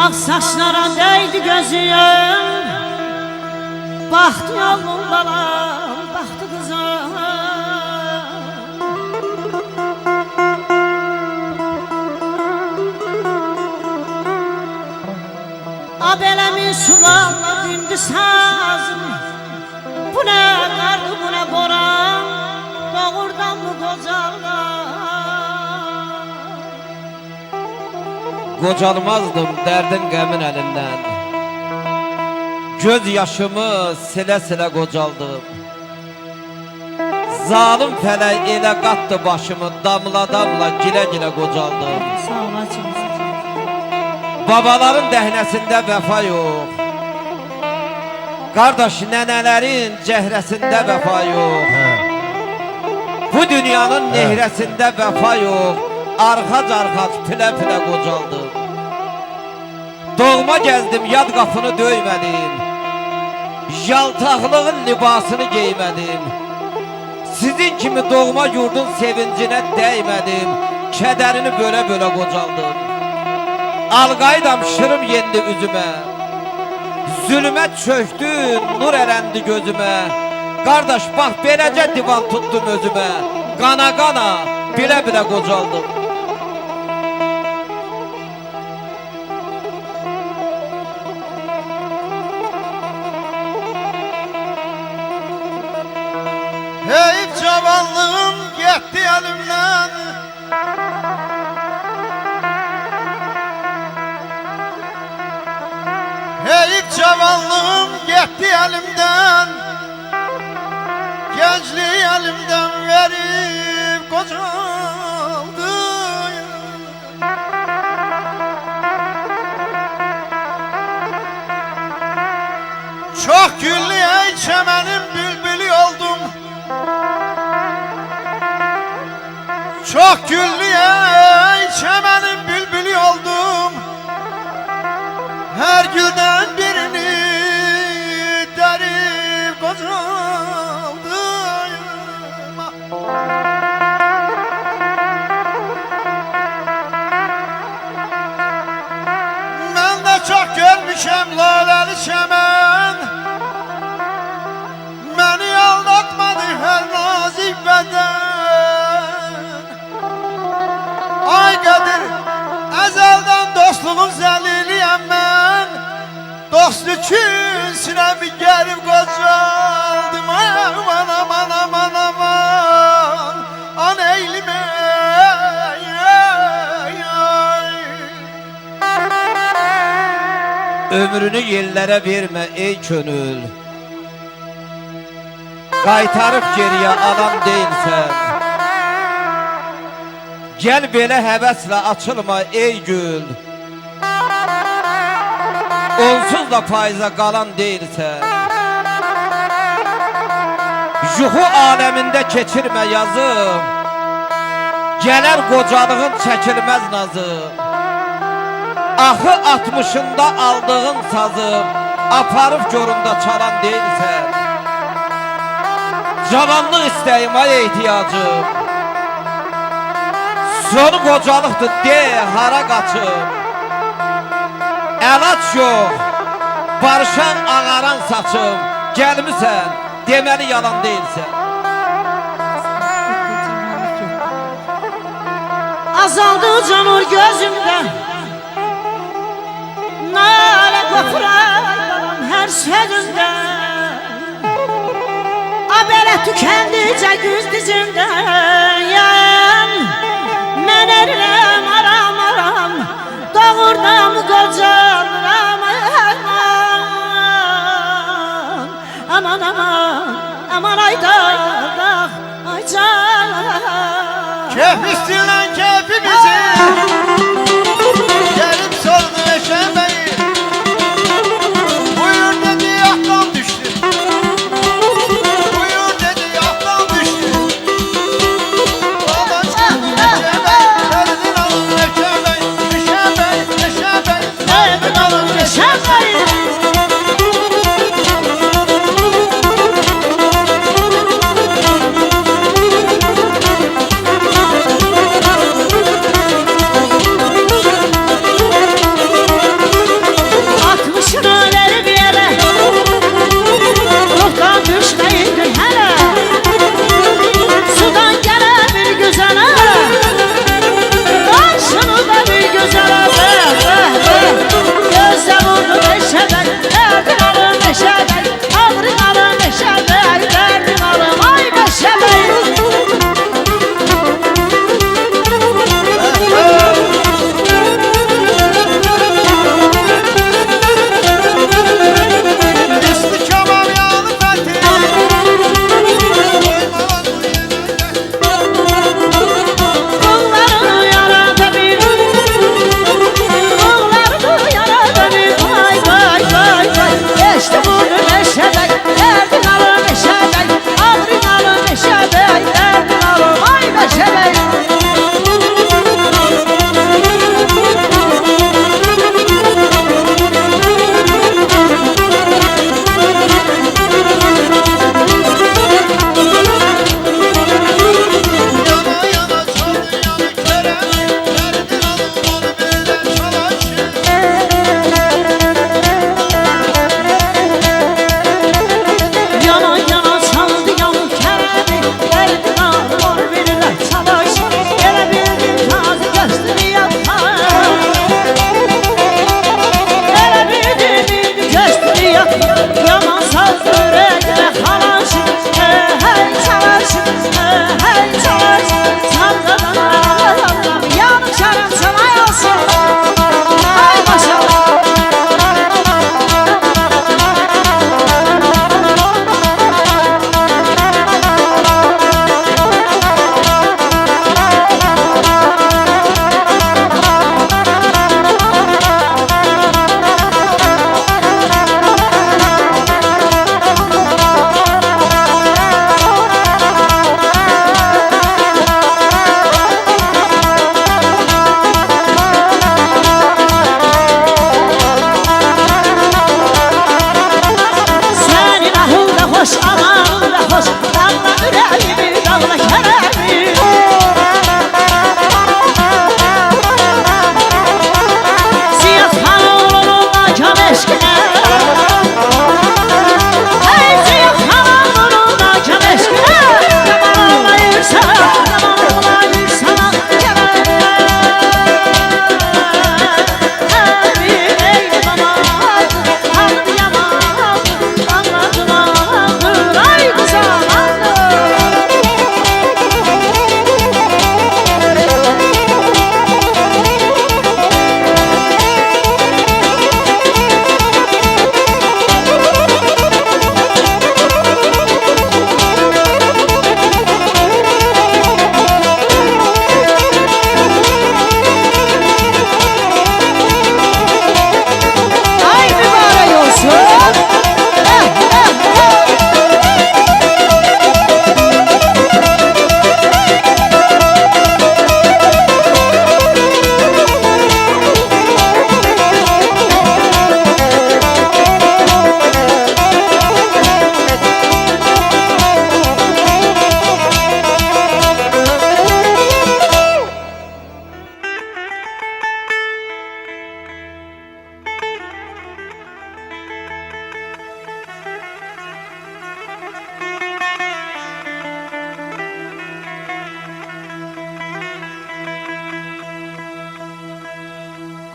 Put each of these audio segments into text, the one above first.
Ak saçlara değdi gözüm, baktı yolun balam, baktı kızım. Abelemin sularla dindi sazım. Bu ne karlı, bu ne boran, doğurdan mı kocaldan? Qocalmazdım dərdin qəmin əlindən. Göz yaşımı silə-silə qocaldım. Zalim fələk elə qatdı başımı, damla-damla, gilə-gilə qocaldım. Sağ olasın. Babaların dəhnəsində vəfa yox, qardaş nənələrin cəhrəsində vəfa yox, bu dünyanın nehrəsində vəfa yox. Arxac-arxac, pilə-pilə qocaldım. Doğma gəzdim, yad qapını döymədim. Yaltaqlığın libasını geymədim. Sizin kimi doğma yurdun sevincinə dəymədim. Kədərini bölə-bölə qocaldım. Alqaydam şırım yendi üzümə. Zülmət çöktü, nur ələndi gözümə. Qardaş, bax, beləcə divan tutdum özümə. Qana-qana, bilə-bilə qocaldım. Heyif cavanlığım getdi əlimdən. Heyif cavanlığım getdi əlimdən. Gəncliyi əlimdən verib qocaldı. Çox güllü ey çəmənin bülbülü oldum. Çok güllü ey çəmənin bülbülü oldum. Her gülden birini derip qocaldım. Ben de çok görmüşəm laləli çəmən. Məni aldatmadı her nazik bədən. Ay Qədir, əzəldən dostluğun zəliliyəm mən. Dost üçün sinəmi gəlib qocaldım. Aman, aman, aman, aman, an eylim ey. Ömrünü yellərə vermə ey könül. Qaytarıb geriyə alan deyilsən. Gəl belə həvəslə açılma ey gül. Onsuz da payıza qalan deyilsən. Yuxu aləmində keçirmə yazım. Gələr qocalığın çəkilməz nazım. Axı 60'ında aldığın sazım aparıb göründə çalan deyilsən. Cavanlıq istəyim ay ehtiyacım. Sonu qocalıqdır de hara qaçım. Əlac yox, barışan ağaran saçım. Gəlmisən, deməli yalan deyilsən. Azaldı canur gözümdə, nalə qopuram hər sözümdə. Abələ tükəndicə güz dizimdə. Mən erirəm aram aram, doğurdam qocalıram. Aman aman, aman ay dağ, ay can. Keyf istilen keyfimizi gelip sordu eşeğmeyi. Buyur dedi yahtan düştü. Buyur dedi yahtan düştü. Baba çıktı eşeğmeyi. Eldin alın eşeğmeyi. Eşeğmeyi, eşeğmeyi. Eldin alın eşeğmeyi.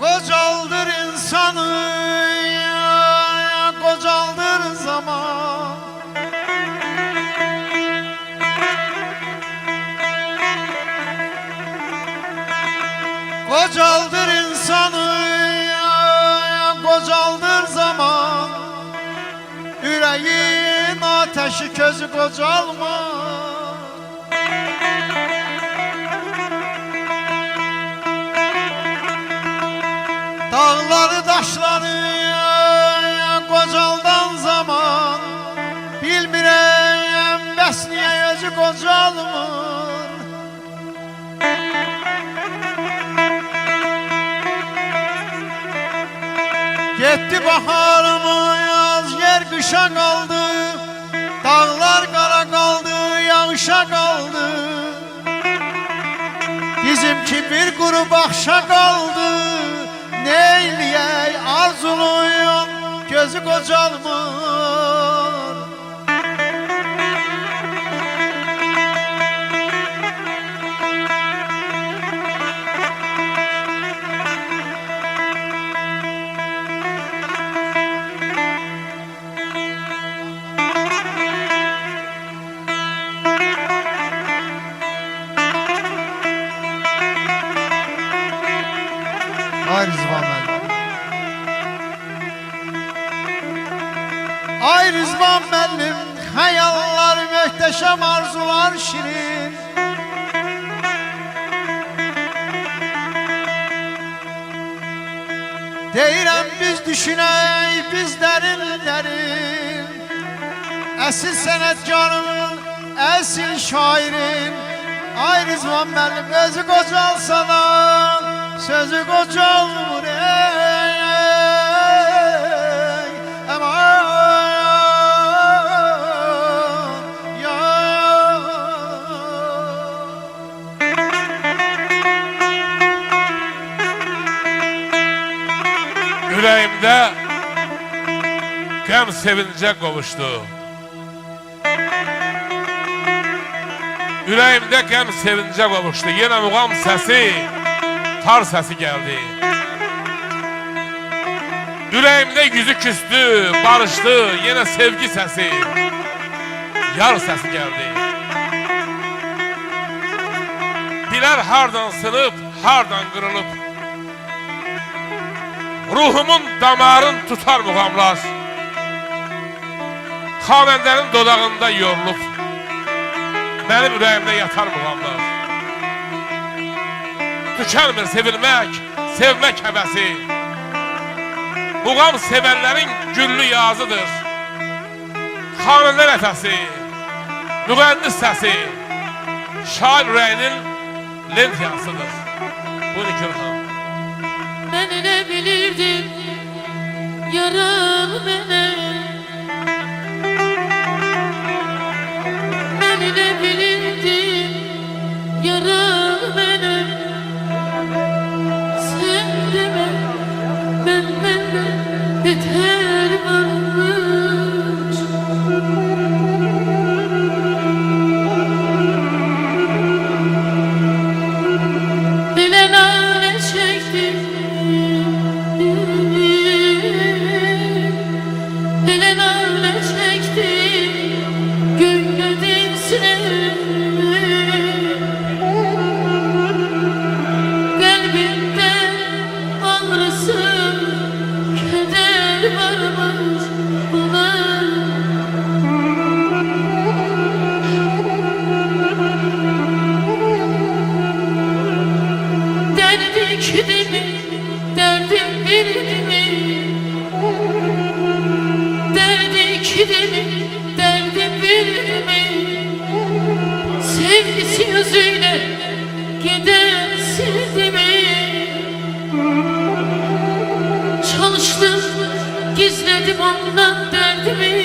Kocaldır insanı, kocaldır zaman. Kocaldır insanı, kocaldır zaman. Yüreğin ateşi közü kocalma. Dağları daşları kocaldan zaman. Bilmirəm bəs niyə özü kocalmır. Gitti baharımız, yer kışa kaldı. Dağlar kara kaldı, yağışa kaldı. Bizimki bir kuru bakşa kaldı. Neyleyey arzuluyum, gözü kocalmır. Ay Rızvan müəllim. Ay Rızvan müəllim, xəyallar möhtəşəm, arzular şirin. Deyirəm biz düşünək, biz dərin. Əsil sənətkarın, əsil şairin. Ay Rızvan müəllim, özü qocalsa da sözü kocalmır ey aman ya. Yüreğimde gəm sevince qovuşdu. Yüreğimde gəm sevince qovuşdu. Yine muğam sesi, tar sesi geldi. Yüreğimde yüzü küstü, barıştı, yine sevgi sesi, yar sesi geldi. Biler hardan sınıp, hardan kırılıp, ruhumun damarın tutar muğamlar, xanənlərin dodağında yorulup, benim yüreğimde yatar muğamlar. Tükenmir sevilmek, sevmek həvəsi. Muğam sevənlərin güllü yazıdır. Xanəndə nəfəsi, müğəndis səsi, şair ürəyinin lent yansıdır. Buyurun Gülxan. Ben ne bilirdim yaralı beni. Ben ne bilirdim yaralı beni. Sen deme ben benden beter varmış. Bile nane çektim, bile nane çektim, gönlümün kalbimde ağrısı, keder varmış bana. Derdi mi, derdim birdi mi? Derdi mi, derdim birdi mi? Sevgisi yüzüyle gider sildi mi? Çalıştım, gizledim ondan derdimi.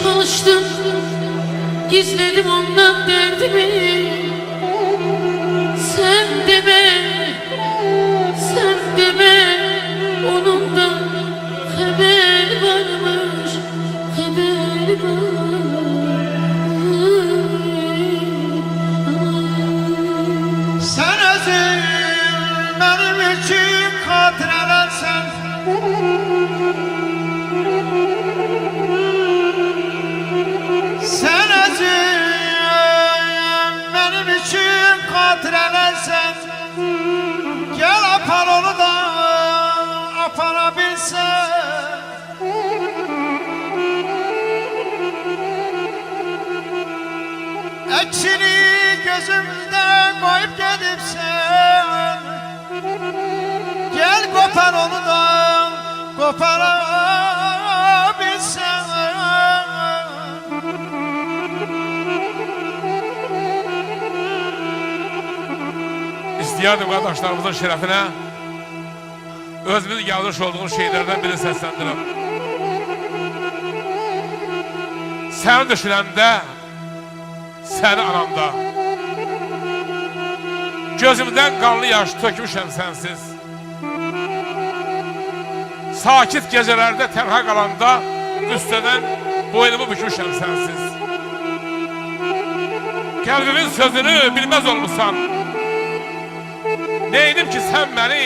Çalıştım, gizledim ondan derdimi. Sen deme, sen deme, onun da haber varmış, haber var. bilsen. Ekşini gözümden koyup gedipsen. Gel kopar onu da koparabilsen. İstiyardım kardeşlerimizin şerefine özümüz yazmış olduğumuz şeylerden birini seslendirəm. Səni düşünəndə, səni ananda gözümdən qanlı yaş tökmüşəm sənsiz. Sakit gecələrdə tənha qalanda üstədən boynumu bükmüşəm sənsiz. Qəlbimin sözünü bilməz olmusan. Neydim ki sən məni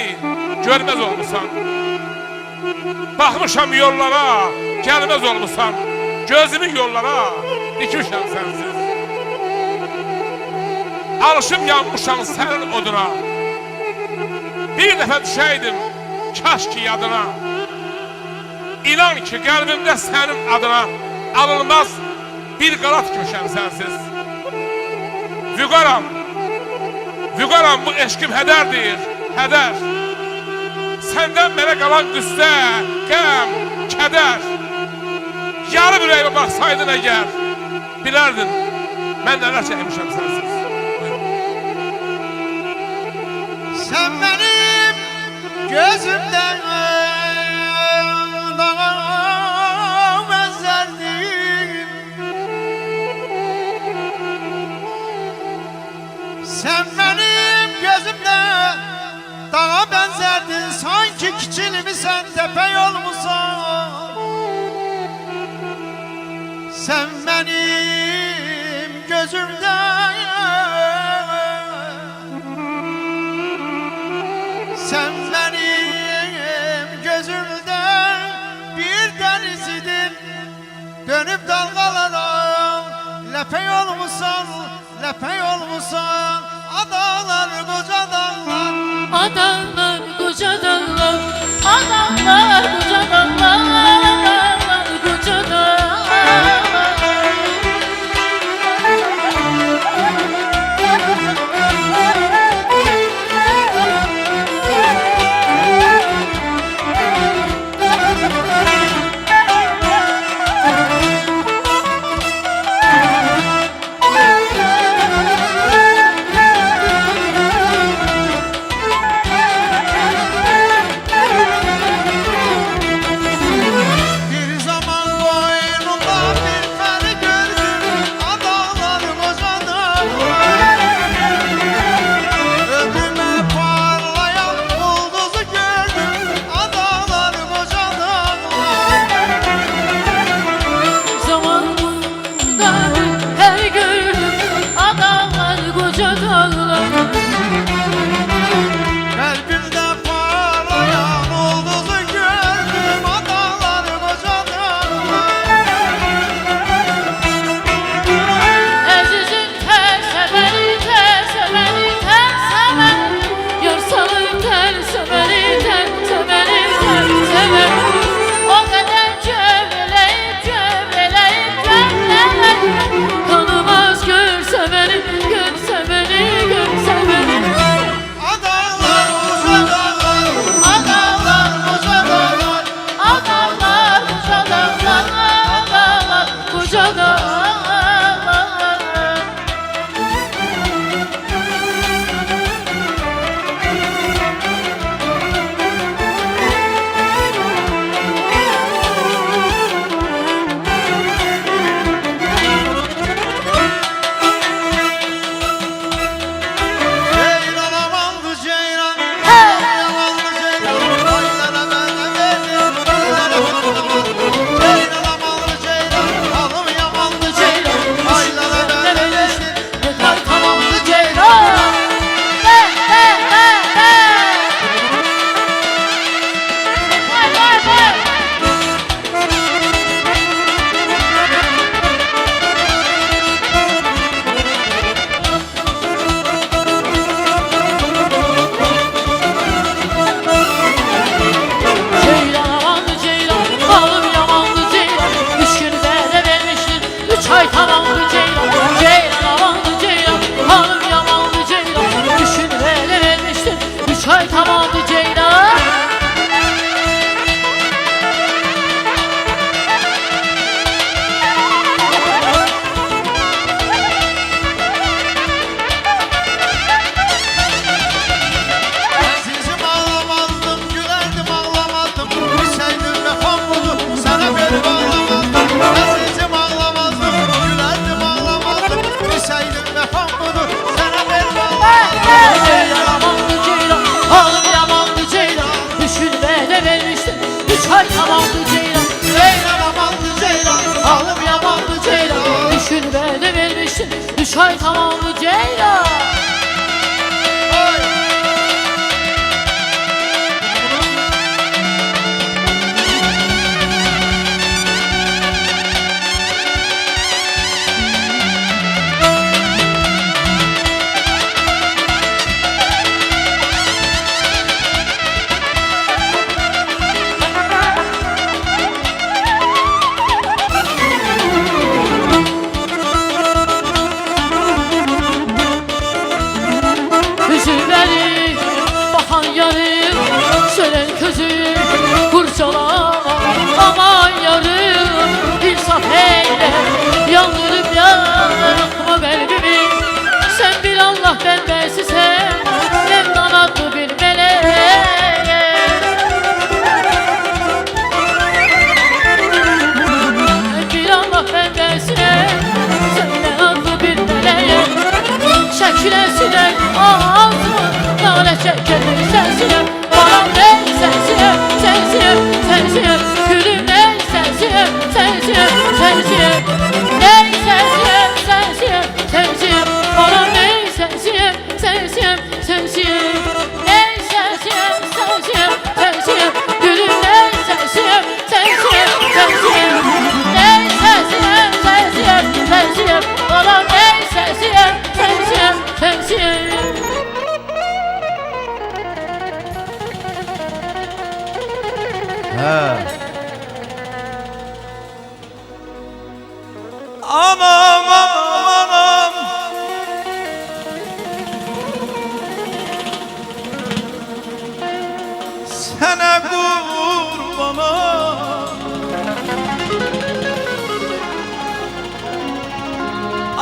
görməz olmusan. Baxmışam yollara, gəlməz olmusan. Gözümü yollara dikmişəm sənsiz. Alışıb yanmışam sənin oduna. Bir dəfə düşəydim kaş ki yadına. İnan ki qəlbimdə sənin adına alınmaz bir qala tikmişəm sənsiz. Vüqaram, vüqaram bu eşkim hədərdir, hədər. Səndən mənə qalan qüssə, qəm, kədər. Yarım ürəyimə baxsaydın əgər, bilərdin mən nələr çəkmişəm sənsiz. Sen benim gözümden dağa benzerdin. Sen benim gözümden dağa benzerdin. Sanki kiçilimi sen tepe yolmusan. Sen benim gözümden, sen benim gözümden bir denizidin. Dönüp dalgalara lepey olmuşsan, lepey olmuşsan. Adalar koca dağlar, Adamlar koca dağlar, adamlar koca dağlar, adamlar koca dağlar.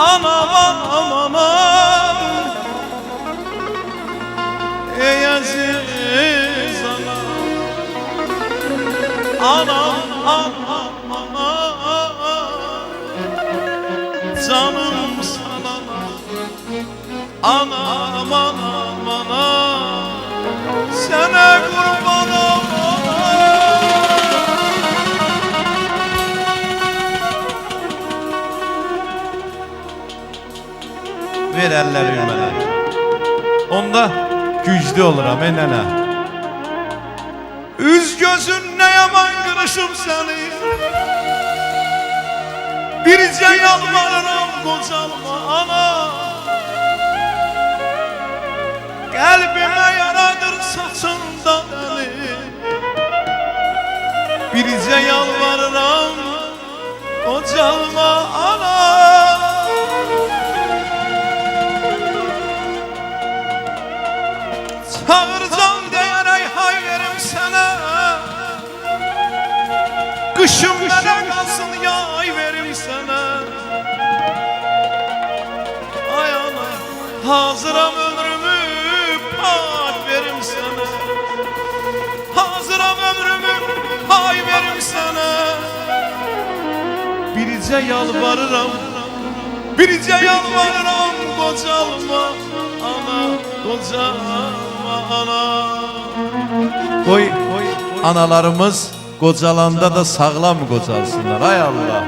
Anam anam anam Ey aziz anam Anam anam anam Canım sana Anam anam anam Sana kurbanım Ver elleri mənə Onda güclü oluram nənə Üz gözün nə yaman qırışım səni Bircə yalvarıram qocalma ana Qəlbimə yaradır saçından əli Bircə yalvarıram qocalma ana Çağırcan deyərək hay verim sənə Qışım mənə qalsın yay verim sənə Ay ana hazıram ömrümü pay verim sənə Hazıram ömrümü pay verim sənə Bircə yalvarıram Bircə yalvarıram qocalma ana qocalma ana Qoy analarımız qocalanda da sağlam qocalsınlar ay Allah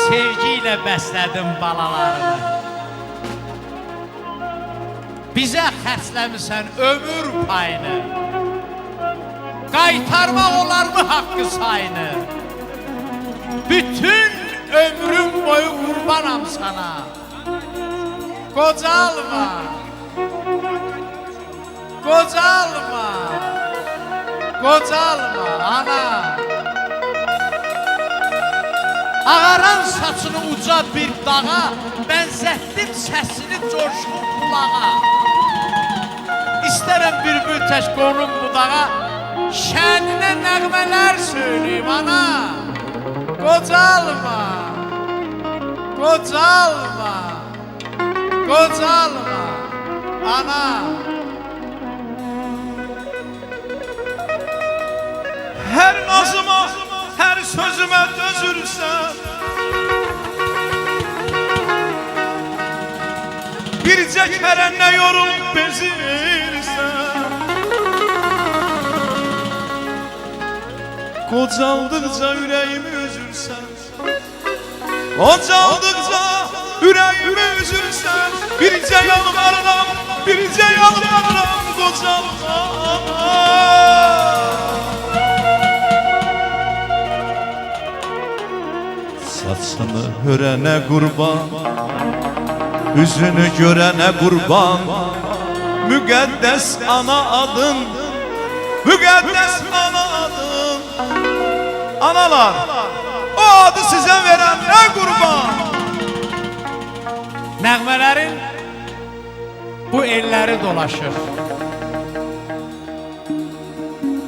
Sevgiyle bəslədim balalarını Bizə xərcləmisən ömür payını Qaytarmaq olar mı haqqı sayını Bütün ömrüm boyu qurbanam sana Qocalma Qocalma Qocalma ana Ağaran saçını uca bir dağa Bənzətdim səsini coşqun bulağa İstərəm bülbül tək qonum budağa Şəninə nəğmələr söyləyim ana Qocalma Qocalma Qocalma ana Hər nazıma, hər sözümə dözürsən Bircə kərə nə yorulub bezirsən Qocaldıqca ürəyimi üzürsən Qocaldıqca ürəyimi üzürsən Bircə yalvarıram, bircə yalvarıram qocalma Saçını hörənə qurban Üzünü görənə qurban Müqəddəs ana adın Müqəddəs ana adın Analar O adı sizə verən nə qurban Nəğmələrin bu elləri dolaşır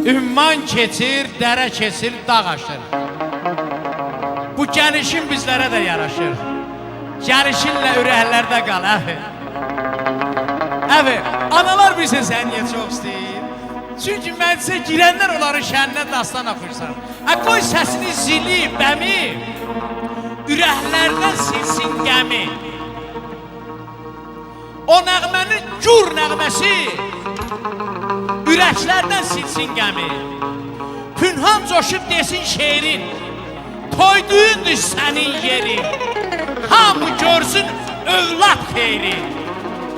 Ümman keçir, dərə keçir, dağ aşır Bu gəlişin bizlərə də yaraşır Gəlişinlə ürəklərdə qal, əfi Əfi, analar bilsə sən niyə çox istəyir Çünki məclisə girənlər onların şəninə dastan oxuyursan Qoy səsini zili, bəmi Ürəklərdən silsin qəmi O nəğmənin gür nəğməsi Ürəklərdən silsin qəmi Pünhan coşub desin şeirin Toyduyundur sənin yeri Hamı görsün övlad xeyri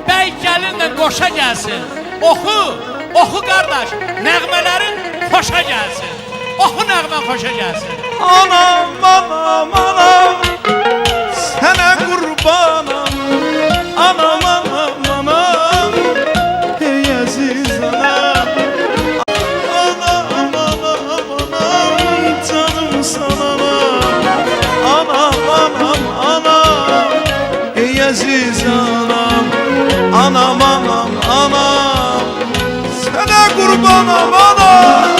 Bəy gəlinlə qoşa gəlsin Oxu, oxu qardaş Nəğmələrin xoşa gəlsin Oxu nəğmə xoşa gəlsin Anam, anam, anam Sənə qurbanam Anam, anam, anam Ey əziz anam Anam, anam, anam Canım sana Anam, anam, anam Ey əziz anam Anam, anam, anam Sənə qurbanam anam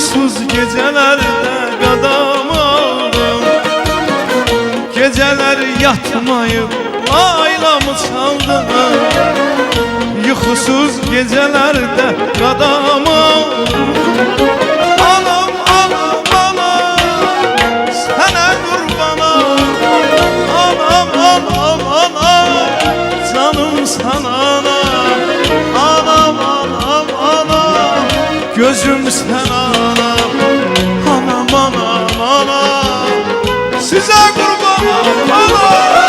Yuxusuz gecələrdə qadam aldım, gecələr yatmayıb laylamı çaldım. Yuxusuz gecələrdə qadam aldım. Anam, anam, anam, sənə qurbanam. Anam, anam, anam, canım sana anam. Anam, anam, anam, gözüm sen anam. Anam, anam, anam, size kurbanım anam.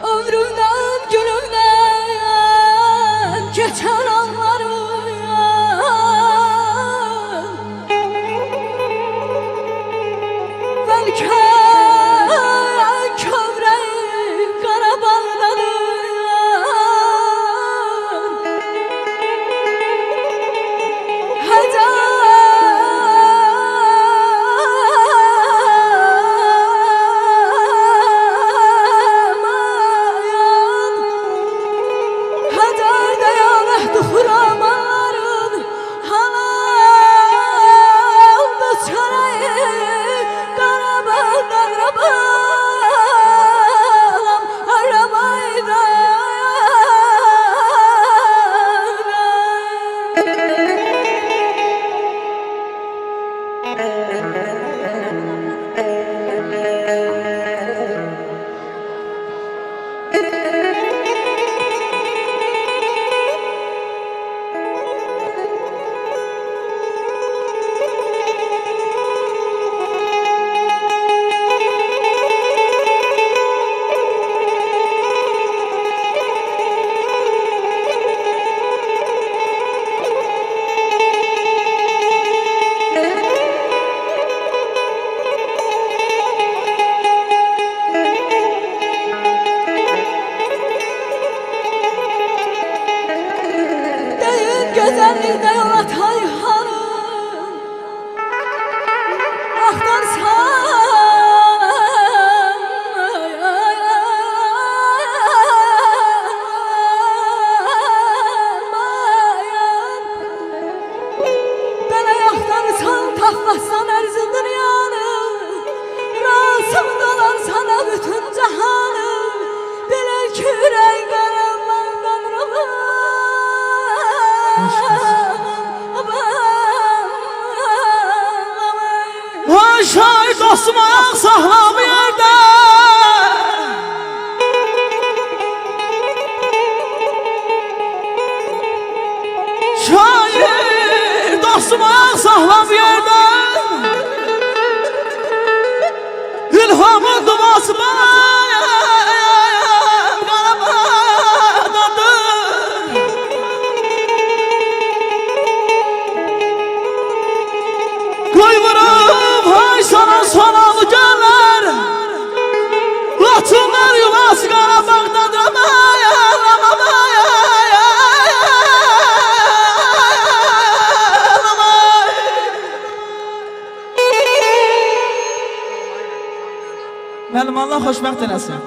Ömrümden gülümden geçen anlarım. Belki kövrek Qarabağdadır. Güzellikte yol atay hanım, aktarsan mayan. Bana yaktarsan taklasan erzin dünyanı, razım dolar sana bütün cahanı. Bilir ki yürek karanlıktan roman. Hoş ay dostum ağ sağlam yerde. Şair dostum ağ sağlam yerde. İlhamın duası sonalı gələr, Laçınlar yuvası Qarabağdadır. Mənim Allah xoşbəxt eləsin.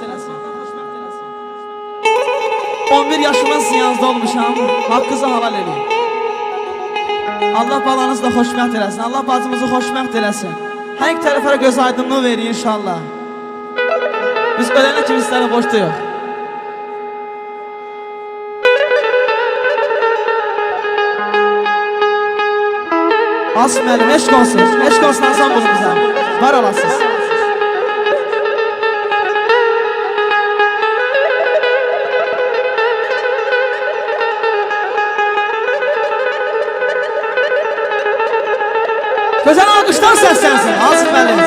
11 yaşımın ziyanızda olmuşam, haqqınızı halal edin. Allah balanızı da xoşbəxt eləsin, Allah bacımızı xoşbəxt eləsin. Hər iki tərəfə göz aydınlığı verir inşallah. Biz ölənə kimi sizlərə boşda yox. Asım müəllim, eşq olsun. Eşq olsun Hasan bunu bizə. Var olasınız. Gözəl alqışlar səslənsin. Asım müəllim.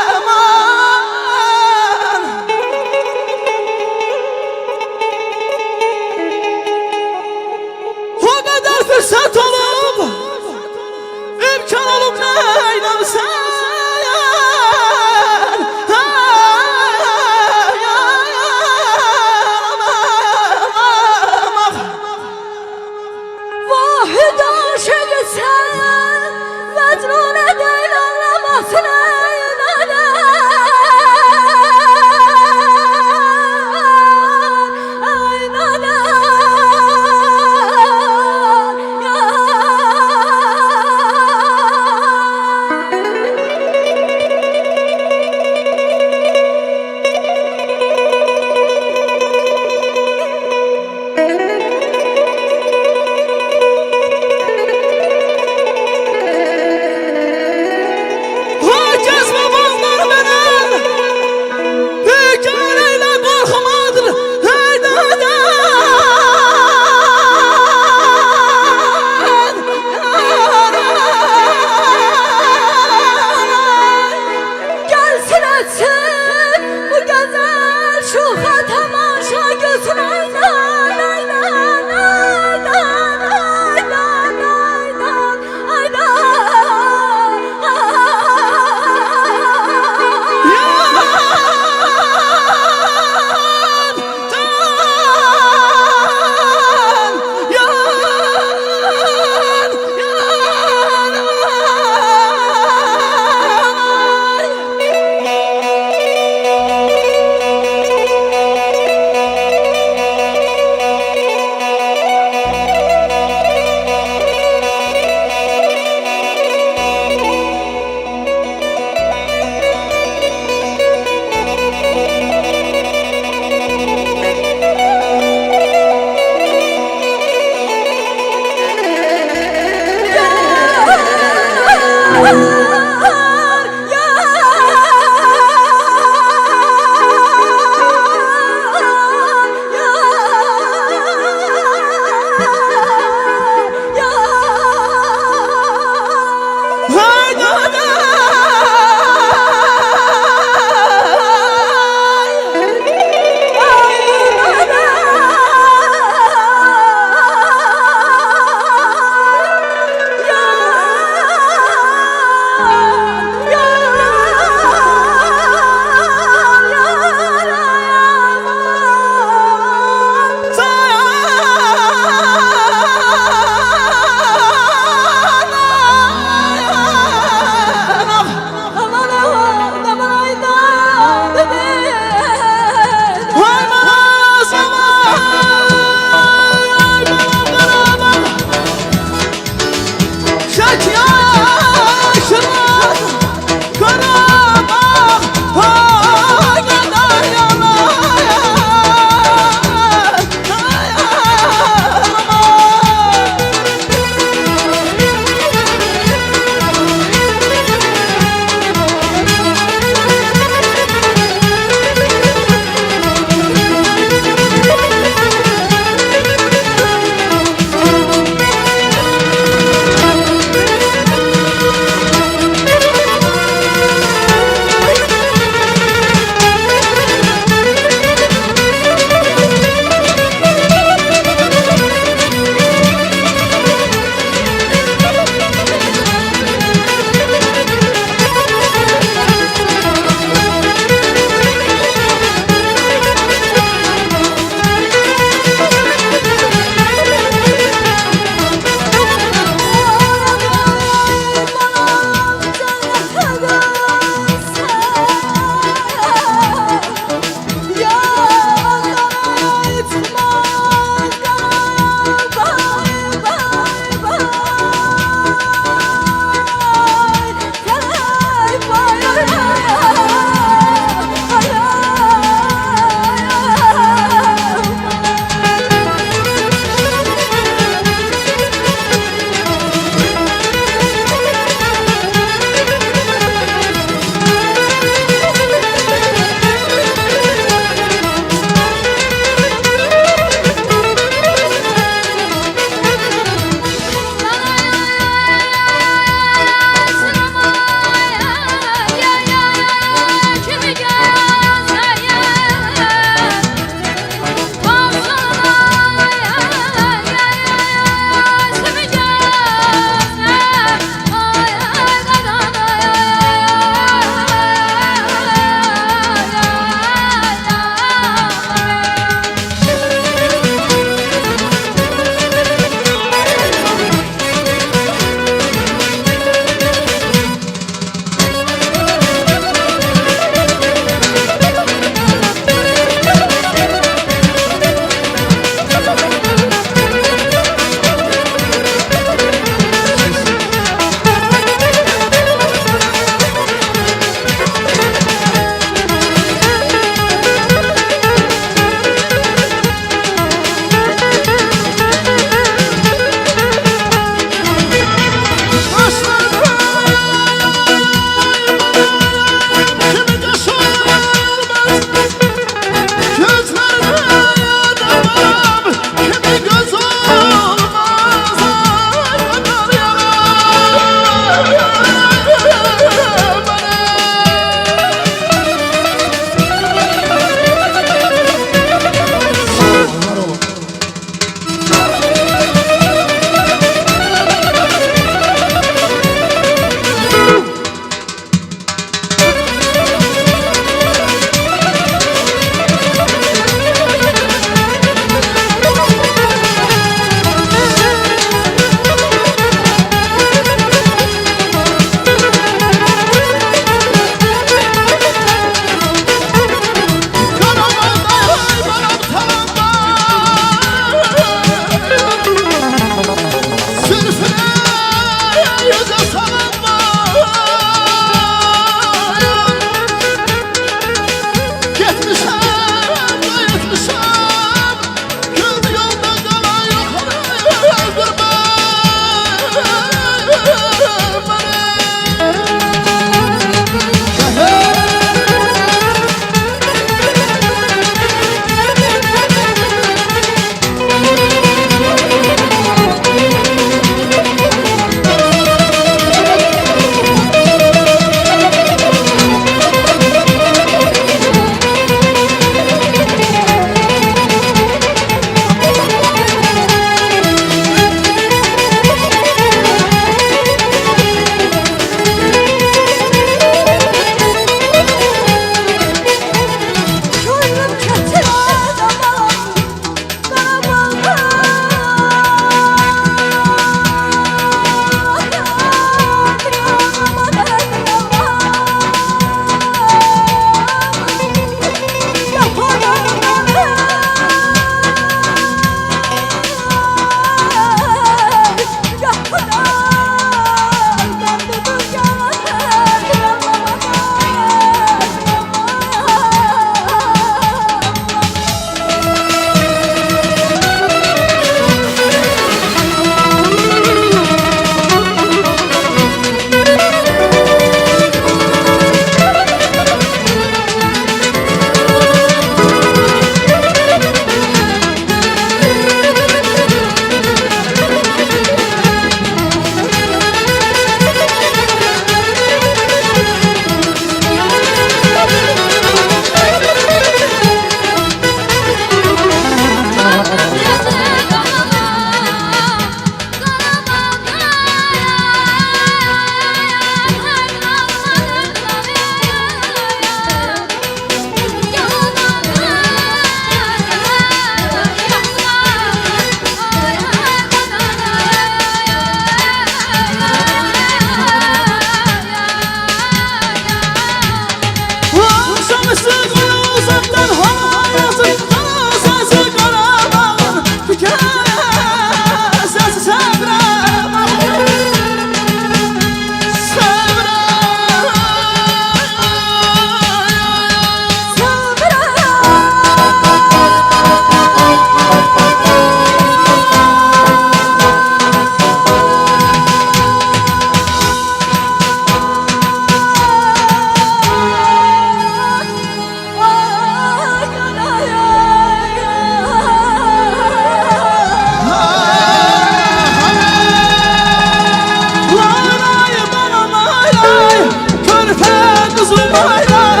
lay lay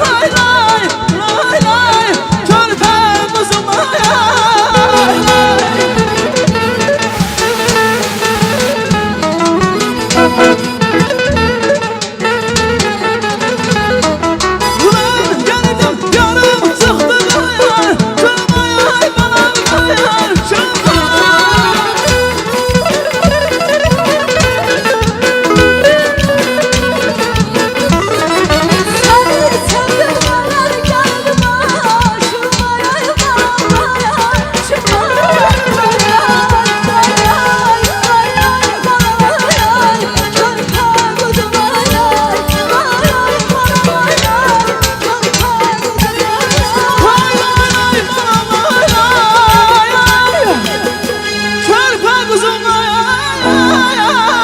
lay lay lay lay körpe kuzum lay lay lay. Ulan geldim yarım çıktı kayar çılmayay bana kayar çılmayay. Seni sevdirmeler geldi başıma yay bana çıkma yay yay yay bana yay körpe kuzum yay yay bana yay körpe kuzum Lay lay lay lay lay lay körpe kuzum lay lay lay lay.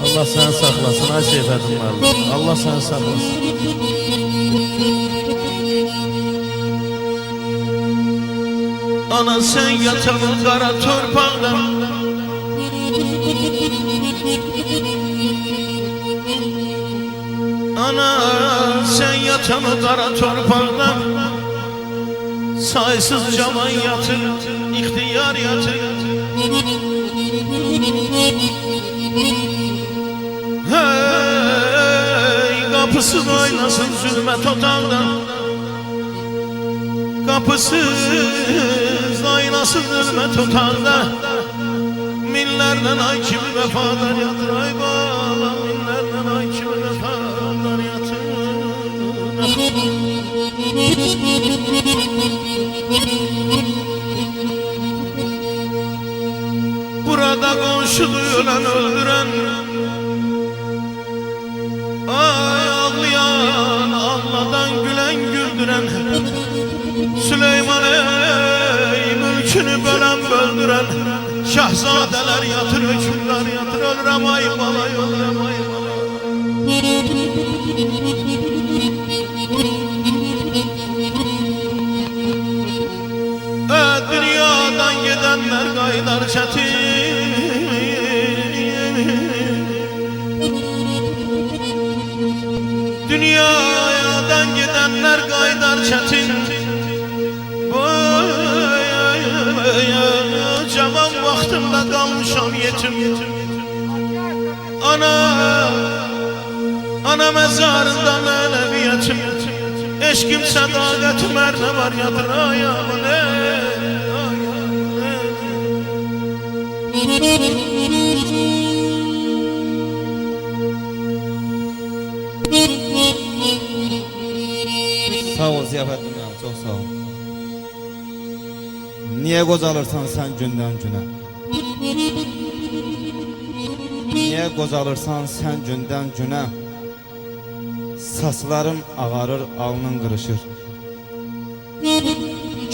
Allah səni saxlasın, ay Seyfəddin müəllim. Allah səni saxlasın. Ana sen yatan o qara torpaqda Ana sen yatan o qara torpaqda Saysız caman yatır, ihtiyar yatır Hey, kapısız oynasın zülmət otaqda Kapısız oynasın zülmət otaqda Minlərdən ay kimi vəfadar yatır ay bala Minlərdən ay kimi vəfadar yatır Burada qonşudu ölen öldüren Ay ağlayan ağladan gülen güldüren Süleyman ey mülkünü bölen böldüren Şahzadeler yatır hükümler yatır Ölürem ay bala ölürem ay bala Dünyadan gidenler gaydar çetin Dünyadan gidenler gaydar çetin Cavan vaxtımda qalmışam yetim Ana məzarında mənəviyyətim Eşkim sədaqətim hər nə var yadır ayağımın Sağ ol Ziyafəddin müəllim, çox sağ ol. Niyə qocalırsan sən gündən günə? Niyə qocalırsan sən gündən günə? Saçlarım ağarır, alnın qırışır.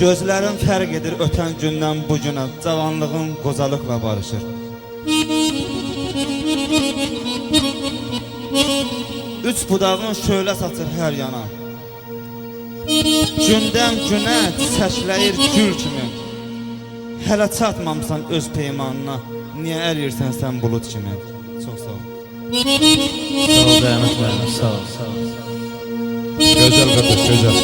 Gözlərim fərq edir ötən gündən bu günə, cavanlığım qocalıqla barışır. Üç budağın şöyle saçır hər yana. Gündən günə çiçəkləyir gül kimi. Hələ çatmamısan öz peymanına. Niyə əlirsən sən bulut kimi? Çox sağ ol. Sağ ol Zəhmət müəllim, sağ ol, sağ ol. Gözəl qardaş, gözəl.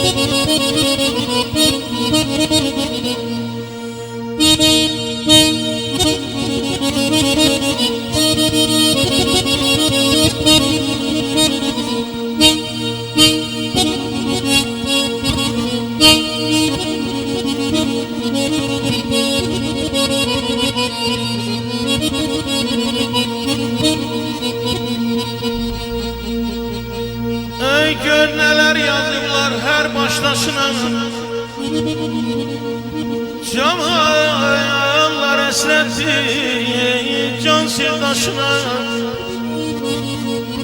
sevdasına Camallar əsrəti can sevdasına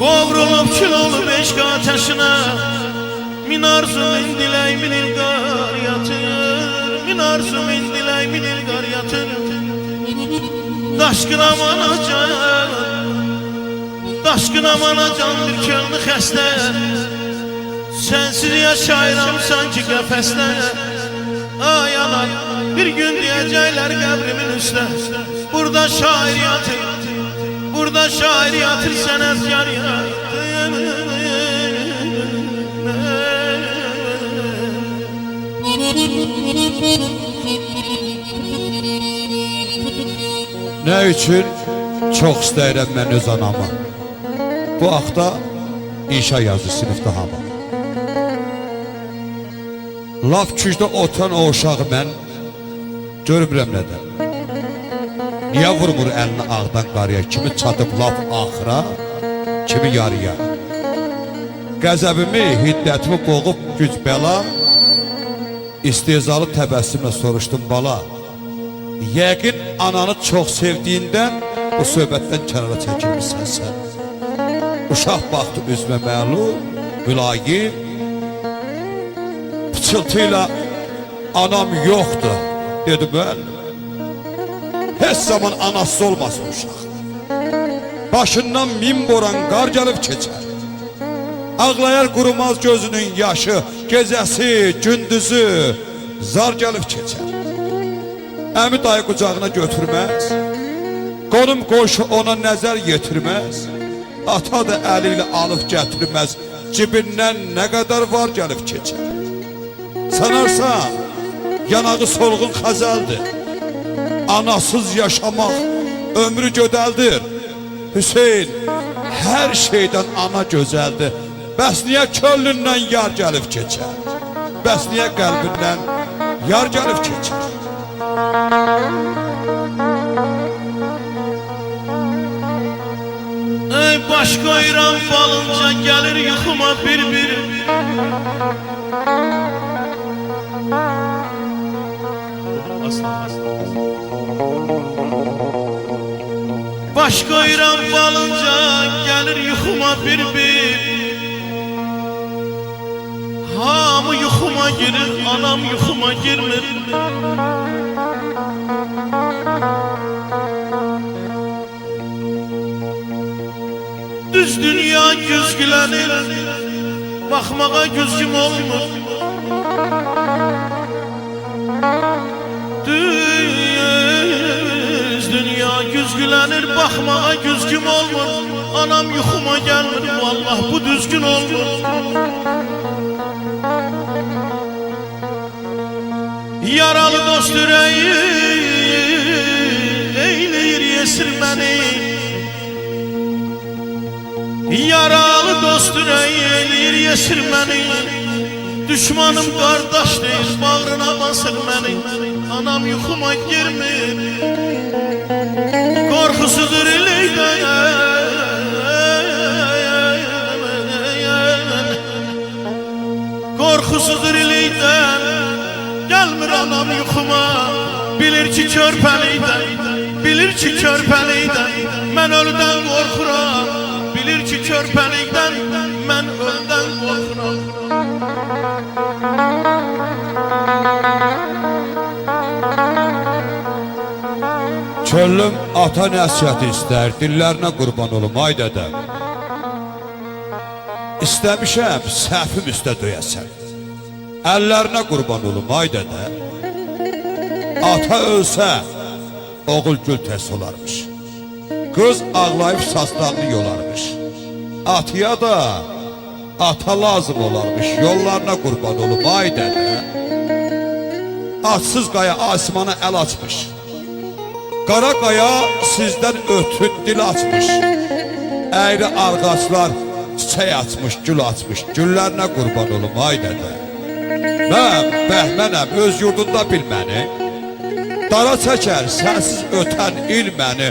Qovrulub kül olub eşq ateşine Min arzu min dilək min ilqar yatır Min arzu min dilək min ilqar yatır Daşqın amana can bir könlü xəstə Sensiz yaşayıram sanki qəfəsdə Ay anay bir gün diyecekler qəbrimin üstə Burada şair yatır Burada şair yatır sənətkar yatır Ne üçün? Çox istəyirəm mən öz anamı. Bu haqda inşa yazı sinifdə hamı. Laf küçdə oturan o uşağı mən görmürəm nədən. Niyə vurmur əlini ağdan qarıya? Kimi çatıb laf axıra, kimi yarıya. Qəzəbimi, hiddətimi boğub güc bəla, İstehzalı təbəssümlə soruşdum bala. Yəqin ananı çox sevdiyindən bu söhbətdən kənara çəkilmişsən sən. Uşaq baxdı üzmə məlum, mülayim, pıçıltıyla anam yoxdur, dedi müəllim. Heç zaman anası olmasın uşaq. Başından min boran qar gəlib keçər. Ağlayar qurumaz gözünün yaşı, gecəsi, gündüzü zar gəlib keçər. Əmi dayı qucağına götürməz, qonum qoşu ona nəzər yetirməz, ata da əli ilə alıb gətirməz, cibindən nə qədər var gəlib keçər. Sanarsan, yanağı solğun xəzəldir, anasız yaşamaq ömrü gödəldir. Hüseyin, hər şeydən ana gözəldir, bəs niyə könlündən yar gəlib keçər? Bəs niyə qəlbindən yar gəlib keçər? Ey baş qoyuram falınca gəlir yuxuma bir-bir Baş qoyuram falınca gəlir yuxuma bir-bir Hamı yuxuma girir, anam yuxuma girmir Düz dünya güzgülənir Baxmağa güzgüm olmur Düz dünya güzgülənir Baxmağa güzgüm olmur Anam yuxuma gəlmir Vallah bu düzgün olmur Yaralı dost ürəyi Eyləyir yesir məni Yaralı dost ürəyi eləyir yesir məni Düşmanım qardaş deyir bağrına basır məni Anam yuxuma girmir Qorxusudur iləkdən Qorxusudur iləkdən Gəlmir anam yuxuma Bilir ki körpəlikdən Bilir ki körpəlikdən Mən ölüdən qorxuram Bilir ki körpəlikdən mən öldən qorxuram Çöllüm ata nəsiyyəti istər, dillərinə qurban olum ay dədə. İstəmişəm səhvim üstə döyəsən, əllərinə qurban olum ay dədə. Ata ölsə, oğul gül təs olarmış. Qız ağlayıb saçlarını yolarmış. Atıya da ata lazım olarmış. Yollarına qurban olub ay dədə. Atsız qaya asmana əl açmış. Qara qaya sizdən ötürü dil açmış. Əyri arğaçlar çiçək açmış, gül açmış. Güllərinə qurban olub ay dədə. Mən bəhmənəm, öz yurdunda bil məni. Dara çəkər sənsiz ötən il məni.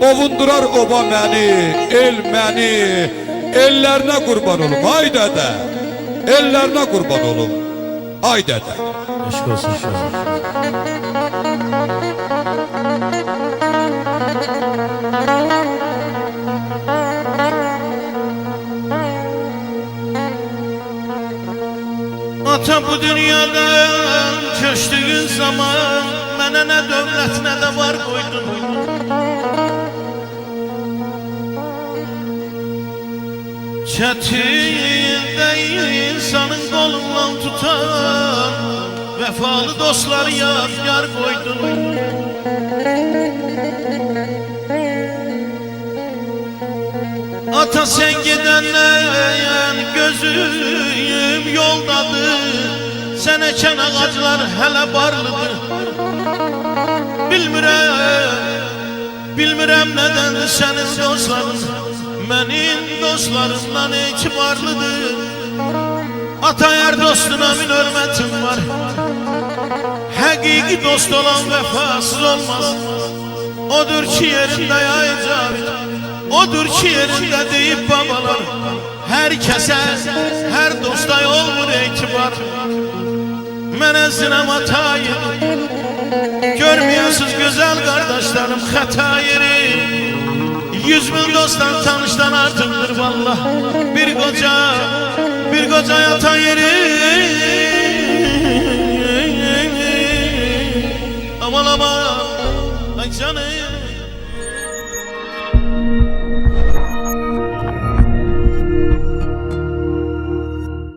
Ovundurar oba məni, el məni, ellərinə qurban olum ay dədə, ellərinə qurban olum. Ay dədə. Eşq olsun Şah. Ata bu dünyadan köçtüğün zaman mənə nə dövlət nə də var qoydun. Çətin değil insanın qolundan tutan vəfalı dostlar yar qoydun. Ata sen gedəndən gözüm yoldadır. Sən əkən ağaclar hələ barlıdır. Bilmirəm nədəndir sənin dostların mənim dostlarımdan etibarlıdır. Ata hər dostuna min hörmətim var. Həqiqi dost olan vəfasız olmaz. Odur ki yerində yayacaq, odur ki yerində deyib babalar. Hər kəsə, hər dosta olmur etibar. Mənə zinəm ata yeri, görməyəsiz gözəl qardaşlarım xəta yeri. 100.000 dostdan tanışdan artıqdır vallah. Bir qoca yatan yeri. Aman aman, ay canım.